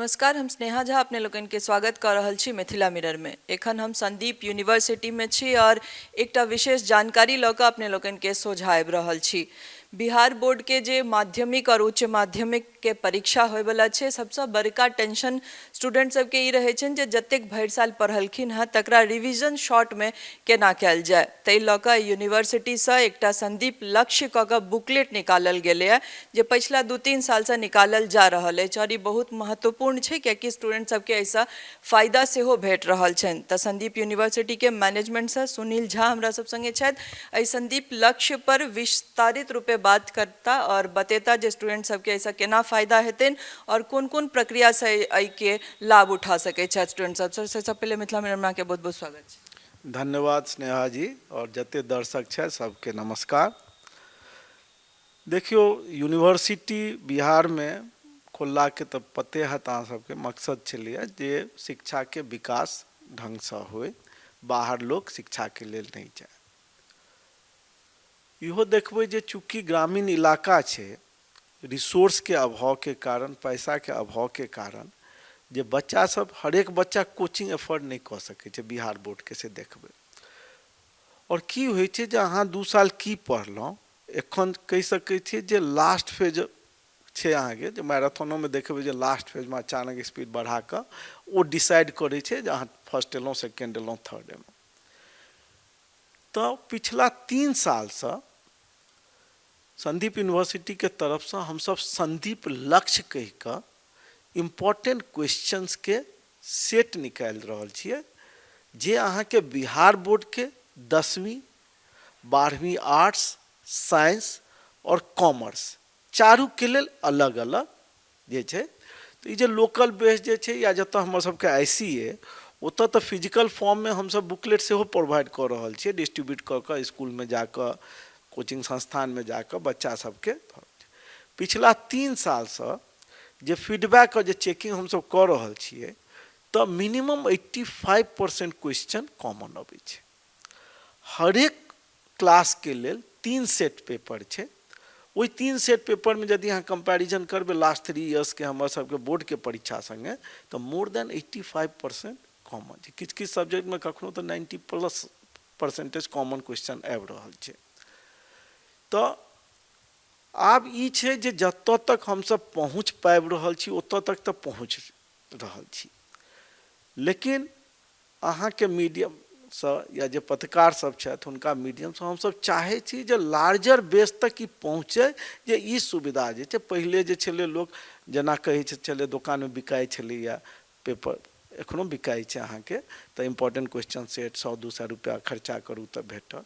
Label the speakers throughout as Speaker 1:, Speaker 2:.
Speaker 1: नमस्कार, हम स्नेहा झा अपने लोगन के स्वागत कर रहल छी मिथिला मिरर में। एखन हम संदीप यूनिवर्सिटी में छी और एकटा विशेष जानकारी लऽ कऽ अपने लोगन के सोझा आबि रहल छी। बिहार बोर्ड के जे माध्यमिक और उच्च माध्यमिक के परीक्षा होय वाला छै, सबसे बड़का टेंशन स्टूडेंट सब के ई रहे छन जे जतेक भरि साल पढ़लखिन हैं तकरा रिवीजन शॉर्ट में केना कैल जाय। तै लऽ कऽ यूनिवर्सिटी से एकटा संदीप लक्ष्य कऽ कऽ बुकलेट निकालल गेलै है जे पिछला 2-3 साल से निकालल जा रहल अछि और ई बहुत महत्वपूर्ण छै कियाकि स्टूडेंट सबके ऐसा फायदा सेहो भेट रहल छनि। तऽ संदीप यूनिवर्सिटी के मैनेजमेंट से सुनील झा हमरा सब संगे छथि। एहि संदीप लक्ष्य पर विस्तारित रूपे बात करता और बतेता जे स्टूडेंट सबके ऐसा केना फायदा हेतनि और कोन कोन प्रक्रिया से एहि के लाभ उठा सकै छथि स्टूडेंट सब। सबसे पहले मिथिला मिरर में के बहुत बहुत स्वागत छै।
Speaker 2: धन्यवाद स्नेहा जी और जते दर्शक छै सबके नमस्कार। देखियो यूनिवर्सिटी बिहार में खोलला के तो पते है अहाँ सबके मकसद छलिए जे शिक्षा के विकास ढंग से होय, बाहर लोग शिक्षा के लेल नहीं जाए। इहो देखबै जे चूँकि ग्रामीण इलाका छै, रिसोर्स के अभाव के कारण, पैसा के अभाव के कारण जे बच्चा सब हरेक बच्चा कोचिंग एफोर्ड नहीं कर सकै छै बिहार बोर्ड के से देखबै। और की होय छै जे अहाँ 2 साल की पढ़लहुँ, एखन कहि सकै छियै जे लास्ट फेज छै अहाँ के, जे मैराथनो में देखबै जे लास्ट फेज में अचानक स्पीड बढ़ा कऽ ओ डिसाइड करै छै जे अहाँ फर्स्ट एलहुँ, सेकेंड एलहुँ, थर्ड एलहुँ। तो पिछला 3 साल से संदीप यूनिवर्सिटी के तरफ से हम सब संदीप लक्ष्य कहि कऽ इम्पोर्टेंट क्वेश्चंस के सेट निकाल रहल छियै जे अहाँ के बिहार बोर्ड के 10वीं 12वीं आर्ट्स, साइंस और कॉमर्स चारू के लेल अलग अलग जे छै। तो ये लोकल बेस जे छै या जतऽ हमर सबके आईसीए ओतऽ तो फिजिकल फॉर्म में हम सब बुकलेट सेहो प्रोवाइड कर रहल छियै, डिस्ट्रीब्यूट कऽ कऽ स्कूल में जाकर, कोचिंग संस्थान में जाकर बच्चा सबके। पिछला 3 साल से जे फीडबैक और जे चेकिंग हम सब कर रहल छियै तो मिनिमम 85% क्वेश्चन कॉमन अबै छै। हरेक क्लास के लेल 3 सेट पेपर छै। ओहि 3 सेट पेपर में यदि अहाँ कंपैरिजन करबै लास्ट 3 इयर्स के हमर सबके बोर्ड के परीक्षा संगे तो मोर देन 85% कॉमन छै। किछु किछु सब्जेक्ट में कखनो तो 90+ % कॉमन क्वेश्चन आबि रहल छै। तो आब ई छै जे जतऽ तक हम सब पहुँच पाबि रहल छी ओतऽ तक तो पहुँच रहल छी, लेकिन अहाँ के मीडियम से या जे पत्रकार सब छथि हुनका मीडियम से हम सब चाहे छी जे लार्जर बेस तक ई पहुँचे, जे ई सुविधा जे छै। पहिले जे छलै लोग जेना कहै छलै दुकान में बिकाई छलै या पेपर, एखनो बिकाई छै अहाँ के, तो इम्पोर्टेंट क्वेश्चन सेट 100-200 रुपया खर्चा करू तो भेटत।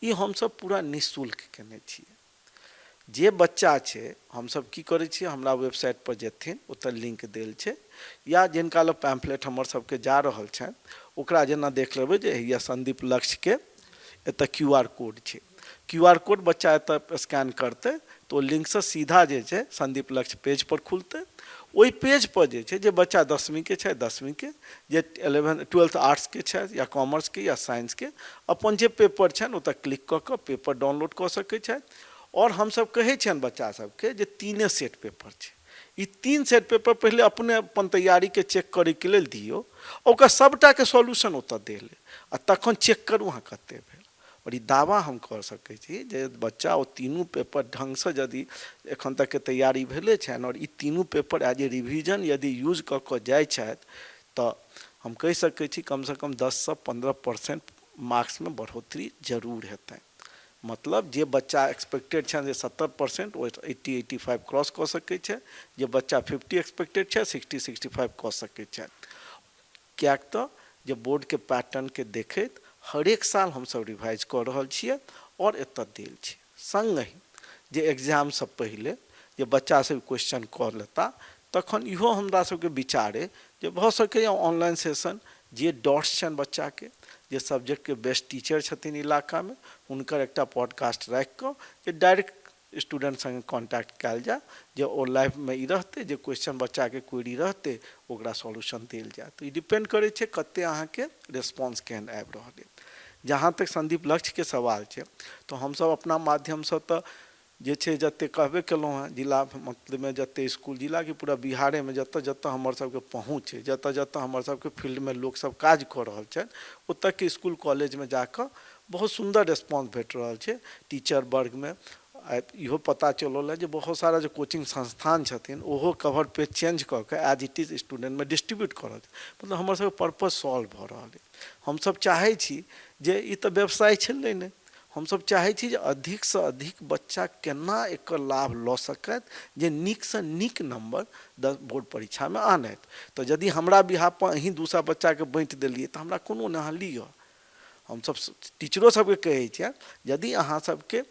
Speaker 2: ई हम सब पूरा निःशुल्क केने छियै। जे बच्चा छै हम सब की करै छियै, हमरा वेबसाइट पर जेथिन ओतऽ लिंक देल छै, या जिनका लग पैम्फलेट हमर सबके जा रहल छनि ओकरा जेना देख लेबै जे या संदीप लक्ष्य के एतऽ QR कोड छै। QR कोड बच्चा एतऽ स्कैन करतै तो लिंक से सीधा जे छै संदीप लक्ष्य पेज पर खुलतै। ओहि पेज पर जे छै जे बच्चा 10वीं के छै 10वीं के, जे 11th 12th आर्ट्स के छै या कॉमर्स के या साइंस के, अपन जे पेपर छनि ओतऽ क्लिक कऽ कऽ पेपर डाउनलोड कऽ सकै छथि। और हम सब कहै छियनि बच्चा सबके जे 3 सेट पेपर छै, ई 3 सेट पेपर पहले अपने अपन तैयारी के चेक करे के लेल दियौ, ओकर सबटा के सॉल्यूशन ओतऽ देल आ तखन चेक करू अहाँ कते भेल। और ई दावा हम कर सकै छी जे बच्चा ओ 3 पेपर ढंग से यदि एखन तक के तैयारी भेले छनि और ई 3 पेपर एज ए रिवीजन यदि यूज कऽ कऽ जाइ छथि तो हम कहि सकै छी कम से कम 10 से 15% मार्क्स में बढ़ोतरी जरूर हेतै। मतलब जे बच्चा एक्सपेक्टेड छनि जे 70% ओ 80-85 क्रॉस कऽ सकै छै, जे बच्चा 50 एक्सपेक्टेड छै 60-65 कऽ सकै छै। किएक तो जे बोर्ड के पैटर्न के देखैत हरेक साल हम सब रिवाइज कऽ रहल छियै और एतऽ देल छै। संगहि जे एग्जाम से पहले जे बच्चा सब क्वेश्चन कऽ लेता तखन इहो हमरा सबके विचार अइ जे भऽ सकैए ऑनलाइन सेशन, जे डाउट्स छनि बच्चा के, जे सब्जेक्ट के बेस्ट टीचर छथिन इलाका में हुनकर एकटा पॉडकास्ट राखि कऽ जे डायरेक्ट स्टूडेंट संगे कॉन्टैक्ट कयल जाए, जे ओ लाइव में ई रहतै, जे क्वेश्चन बच्चा के क्वेरी रहतै ओकरा सॉल्यूशन देल जाए। तो ई डिपेंड करै छै कते अहाँ के रिस्पॉन्स केहन आबि रहल है। जहाँ तक संदीप लक्ष्य के सवाल छै तो हम सब अपना माध्यम से तो जे छै जते कहबे केलहुँ हेँ जिला मतलबमे जते स्कूल जिला कि पूरा बिहारेमे जतऽ जतऽ हमर सबके पहुँच छै, जतऽ जतऽ हमर सबके फील्डमे लोक सब काज कऽ रहल छथि, ओतऽके स्कूल कॉलेजमे जाकऽ बहुत सुन्दर रेस्पॉन्स भेट रहल छै। टीचर वर्गमे इहो पता चलल है जे बहुत सारा जो कोचिंग संस्थान छथिन ओहो कवर पेज चेंज कऽ के एज इट इज स्टूडेंटमे डिस्ट्रीब्यूट कऽ रहल छै। मतलब हमर सबके पर्पज सॉल्व भऽ रहल है। हमसब चाहै छी जे ई तऽ व्यवसाय छलै नहि, हमसब चाहै छी जे अधिकसँ अधिक बच्चा केना एकर लाभ लऽ सकथि जे नीकसँ नीक नंबर बोर्ड परीक्षामे आनथि। तऽ यदि हमरा बिहाफपर अहीं 200 बच्चाके बाँटि देलियै तऽ हमरा कोनो नहि, अहाँ लिअ। हमसब टीचरो सबके कहै छियनि यदि अहाँ सबके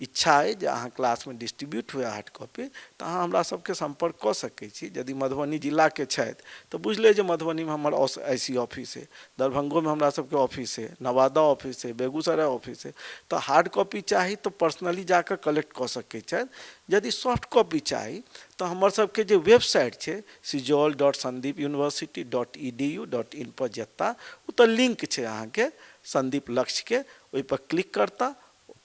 Speaker 2: इच्छा अइ जे अहाँ क्लासमे डिस्ट्रीब्यूट हुए हार्ड कॉपी तऽ अहाँ हमरा सबके संपर्क कऽ सकै छी। यदि मधुबनी जिलाके छथि तऽ बुझले जे मधुबनीमे हमर IC ऑफिस है, दरभंगोमे हमरा सबके ऑफिस है, नवादा ऑफिस है, बेगूसराय ऑफिस है। तऽ हार्ड कॉपी चाही तऽ पर्सनली जाकऽ कलेक्ट कऽ सकै छथि। यदि सॉफ्ट कॉपी चाही तऽ हमर सबके जे वेबसाइट छै sijol.sandipuniversity.edu.in पर जेता, ओतऽ लिंक छै अहाँके संदीप लक्ष्यके, ओहिपर क्लिक करता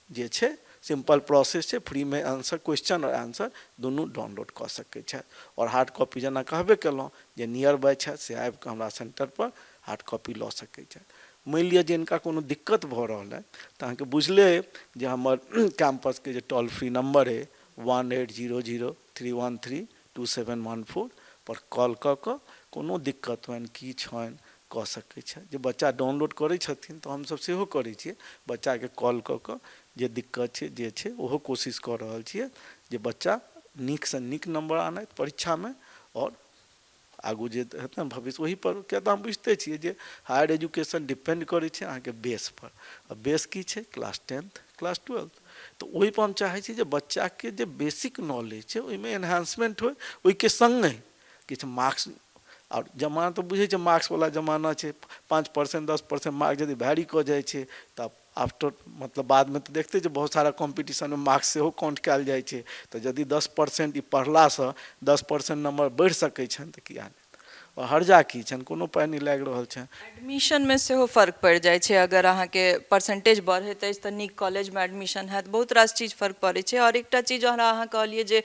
Speaker 2: जे छै सिंपल प्रोसेस छै, फ्री में आंसर क्वेश्चन और आंसर दुनू डाउनलोड कऽ सकै छथि। और हार्ड कॉपी जेना कहबे केलहुँ जे नियर बाय छथि से आबि कऽ हमरा सेंटर पर हार्ड कॉपी लऽ सकै छथि। मानि लिअ जे इनका कोनो दिक्कत भऽ रहल है तऽ अहाँके बुझले अइ जे हमर कैंपसके जे टोल फ्री नंबर है 1800313271 पर कॉल कऽ कऽ कोनो दिक्कत होनि की छनि कऽ सकै छथि। जे बच्चा डाउनलोड करै छथिन तऽ हमसब सेहो करै छियै, बच्चाके कॉल कऽ कऽ जे दिक्कत छै जे छै ओहो कोशिश कऽ रहल छियै जे बच्चा नीकसँ नीक नंबर आनथि परीक्षामे और आगू जे हेतै भविष्य ओही पर। किया तऽ हम बुझिते छियै जे हायर एजुकेशन डिपेंड करै छै अहाँके बेस पर, आ बेस की छै क्लास 10th क्लास 12th। तऽ ओहिपर हम चाहै छी जे बच्चाके जे बेसिक नॉलेज छै ओहिमे एनहांसमेंट होय, ओहिके संगे किछु मार्क्स। और जमाना तऽ बुझै छै मार्क्सवला जमाना छै, 5% 10% मार्क्स यदि भैरी कऽ जाइ छै तऽ आफ्टर मतलब बादमे तऽ देखते जे बहुत सारा कॉम्पिटिशनमे मार्क्स सेहो काउंट कयल जाइ छै। तऽ यदि 10% ई पढ़लासँ 10% नंबर बढ़ि सकै छनि तऽ किया नहि, और हर्जा की छनि, कोनो पाइ नहि लागि रहल छनि।
Speaker 1: एडमिशनमे सेहो फर्क पड़ि जाइ छै, अगर अहाँके परसेंटेज बढ़ैत अछि तऽ नीक कॉलेजमे एडमिशन हैत, बहुत रास चीज फर्क पड़ै छै। और एकटा चीज हमरा अहाँ कहलियै जे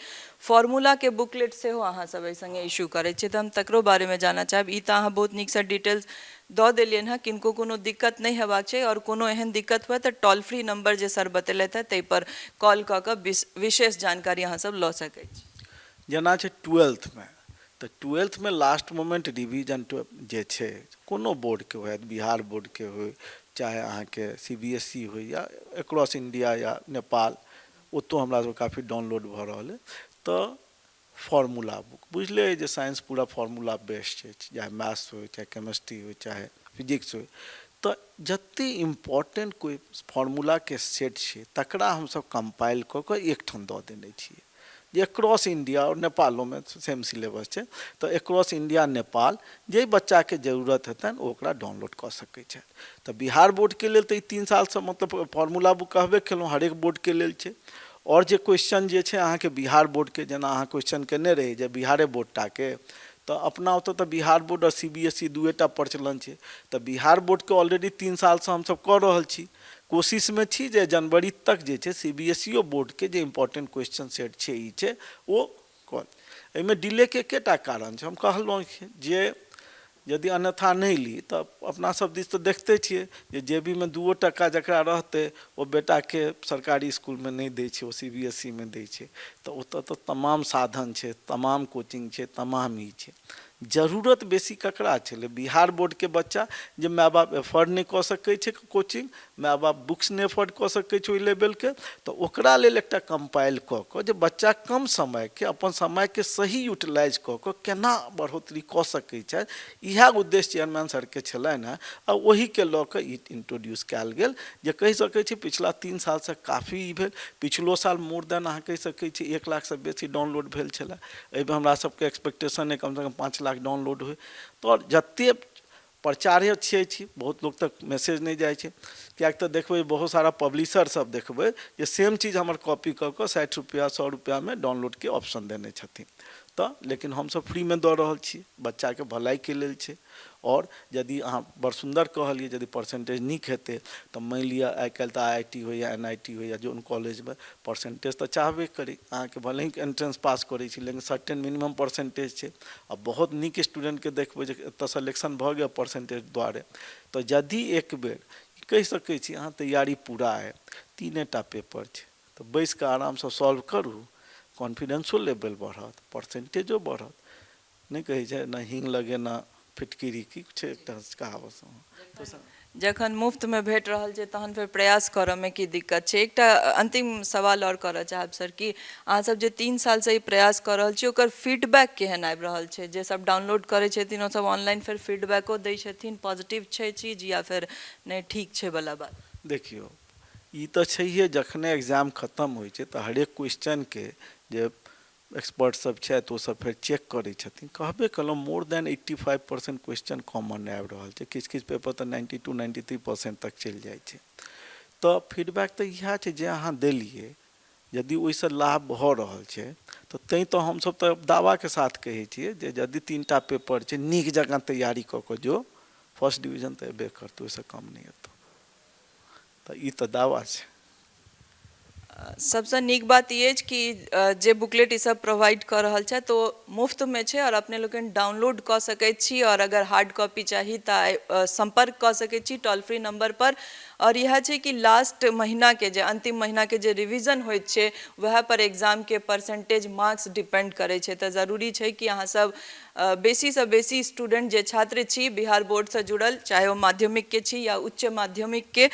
Speaker 1: फॉर्मूलाके बुकलेट सेहो अहाँ सब एहि संगे इशू करै छियै, तऽ हम तकरो बारेमे जानऽ चाहब। ई तऽ अहाँ बहुत नीकसँ डिटेल्स दऽ देलियनि हँ, किनको कोनो दिक्कत नहि हेबाक छै, और कोनो एहन दिक्कत हुए तऽ टोल फ्री नंबर जे सर बतेलथि हँ ताहि पर कॉल कऽ कऽ विशेष जानकारी अहाँ सब लऽ सकै छी।
Speaker 2: जेना छै 12thमे तऽ 12thमे लास्ट मोमेंट रिवीजन जे छै कोनो बोर्डके होय, बिहार बोर्डके होय चाहे अहाँके CBSE होय या अक्रॉस इंडिया या नेपाल, ओतौ हमरा सबके काफ़ी डाउनलोड भऽ रहल है। तऽ फॉर्मूला बुक बुझले अइ जे साइंस पूरा फॉर्मूला बेस्ड छै, चाहे मैथ्स होय चाहे केमिस्ट्री होय चाहे फिजिक्स होय। तऽ जते इम्पोर्टेंट कोई फॉर्मूलाके सेट छै तकरा हमसब कंपाइल कऽ कऽ एकठाम दऽ देने छियै जे अक्रॉस इंडिया और नेपालोमे सेम सिलेबस छै। तऽ अक्रॉस इंडिया नेपाल जे बच्चाके जरूरत हेतनि ओ ओकरा डाउनलोड कऽ सकै छथि। तऽ बिहार बोर्डके लेल तऽ ई 3 सालसँ मतलब फॉर्मूला बुक कहबे केलहुँ हरेक बोर्डके लेल छै। और जे क्वेश्चन जे छै अहाँके बिहार बोर्डके, जेना अहाँ क्वेश्चन केने रही जे बिहारे बोर्डटाके, तऽ अपना ओतऽ तऽ बिहार बोर्ड और CBSE दुएटा प्रचलन छै। तऽ बिहार बोर्डके ऑलरेडी 3 सालसँ हमसब कऽ रहल छी, कोशिशमे छी जे जनवरी तक जे छै CBSE बोर्डके जे इम्पोर्टेंट क्वेश्चन सेट छै ई छै ओ कऽ। एहिमे डिलेके एकेटा कारण छै, हम कहलहुँ जे यदि अन्यथा नहि ली तऽ अपना सब दिस तऽ देखते छियै जे जेबीमे 2 टका जकरा रहतै ओ बेटाके सरकारी इसकुलमे नहि दै छै, ओ CBSEमे दै छै। तऽ ओतऽ तऽ तमाम साधन छै, तमाम कोचिंग छै, तमाम ई छै। जरूरत बेसी ककरा छलै, बिहार बोर्डके बच्चा जे माय बाप एफोर्ड नहि कऽ सकै छै कोचिंग, माय बाप बुक्स नहि एफोर्ड कऽ सकै छै ओहि लेवलके, तऽ ओकरा लेल एकटा कंपाइल कऽ कऽ जे बच्चा कम समयके अपन समयके सही यूटिलाइज कऽ कऽ केना बढ़ोतरी कऽ सकै छथि, इएह उद्देश्य चेयरमैन सरके छलनि हँ। आ ओहीके लऽ कऽ ई इंट्रोड्यूस कयल गेल जे कहि सकै छी पिछला 3 सालसँ काफ़ी ई भेल। पिछलो साल मोर देन अहाँ कहि सकै छी 1 लाखसँ बेसी डाउनलोड भेल छलै। एहिमे हमरा सबके एक्सपेक्टेशन है कमसँ कम 5 लाख डाउनलोड होय। तऽ जतेक प्रचारे छियै छी, बहुत लोक तक मैसेज नहीं जाइ छै, किएक तऽ देखबै बहुत सारा पब्लिशर सब देखबै जे सेम चीज हमर कॉपी कऽ कऽ 60 रुपैआ 100 रुपैआमे डाउनलोडके ऑप्शन देने छथिन। तो लेकिन हम सब फ्री में दऽ रहल छी, बच्चा के भलाई के लेल छै। और यदि अहाँ बड़ सुंदर कहलिए यदि परसेंटेज नीक हेतै तऽ मानि लिअ आइ काल्हि तऽ IIT हो या NIT हो या जोन कॉलेज में परसेंटेज तऽ चाहबे करी अहाँके भले ही एंट्रेंस पास करै छी लेकिन सर्टेन मिनिमम परसेंटेज छै। आ बहुत नीक स्टूडेंट के देखबै जे एतऽ सिलेक्शन भऽ गेल परसेंटेज द्वारे, तऽ यदि एक बेर कहि सकै छी अहाँ तैयारी पूरा है 3टा पेपर छै तऽ बैस कऽ आरामसँ सॉल्व करू, कॉन्फिडेंसो लेवल बढ़त, परसेंटेजो बढ़त। नहीं कहे छै ना हींग लगे ना फिटकिरी की छै एकटा कहावत।
Speaker 1: जखन मुफ्त में भेट रहल छै तहन फेर प्रयास करऽ में की दिक्कत छै। एकटा अंतिम सवाल और करऽ चाहब सर कि अहाँ सब जे 3 साल से ई प्रयास कऽ रहल छी ओकर फीडबैक केहन आबि रहल छै? जे सब डाउनलोड करै छथिन ओ सब ऑनलाइन फेर फीडबैको दै छथिन, पॉजिटिव छै चीज या फिर नहीं ठीक छै वाला बात?
Speaker 2: देखियो ई तऽ छैहे, जखने एग्जाम खत्म होइ छै तऽ हरेक क्वेश्चन के जे एक्सपर्ट सब छथि ओ सब फेर चेक करै छथिन। कहबे कलहुँ मोर देन 85% क्वेश्चन कॉमन आबि रहल छै, किछु किछु पेपर तऽ 92-93% तक चलि जाइ छै। तऽ फीडबैक तऽ इएह छै जे अहाँ देलिए यदि ओहिसँ लाभ भऽ रहल छै तऽ तैँ तऽ हमसब तऽ दावाके साथ कहै छियै जे यदि 3टा पेपर छै नीक जकाँ तैयारी कऽ कऽ जो फर्स्ट डिवीजन तऽ एबे करतौ, ओहिसँ कम नहीं हेतौ। तऽ ई तऽ दावा छै।
Speaker 1: सबसे नीक बात ई अछि कि जे बुकलेट ई सब प्रोवाइड कऽ रहल छथि ओ मुफ्त में छै और अपने लोकनि डाउनलोड कऽ सकैत छी और अगर हार्ड कॉपी चाही तऽ संपर्क कऽ सकैत छी टोल फ्री नंबर पर। और यह छै कि लास्ट महीना के जे अंतिम महीना के जे रिवीजन होइत छै वह पर एग्जाम के परसेंटेज मार्क्स डिपेंड करै छै। तऽ जरूरी छै कि अहाँ सब बेसी से बेसी स्टूडेंट जे छात्र छी बिहार बोर्ड से जुड़ल, चाहे वो माध्यमिक के छी या उच्च माध्यमिक के,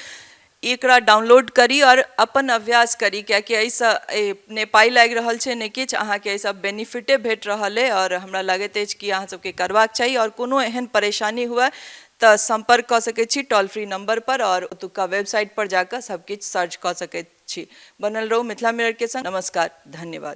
Speaker 1: एकरा डाउनलोड करी और अपन अभ्यास करी, कियाकि एहिसँ ने पाइ लागि रहल छै ने किछु, अहाँके एहिसँ बेनिफिटे भेट रहल है और हमरा लगैत अछि कि अहाँ सबके करबाक चाही। और कोनो एहन परेशानी हुए तऽ संपर्क कऽ सकैत छी टोल फ्री नंबर पर और ओतुका वेबसाइट पर जाकर सब किछु सर्च कऽ सकैत छी। बनल रहू मिथिला मिरर के संग। नमस्कार, धन्यवाद।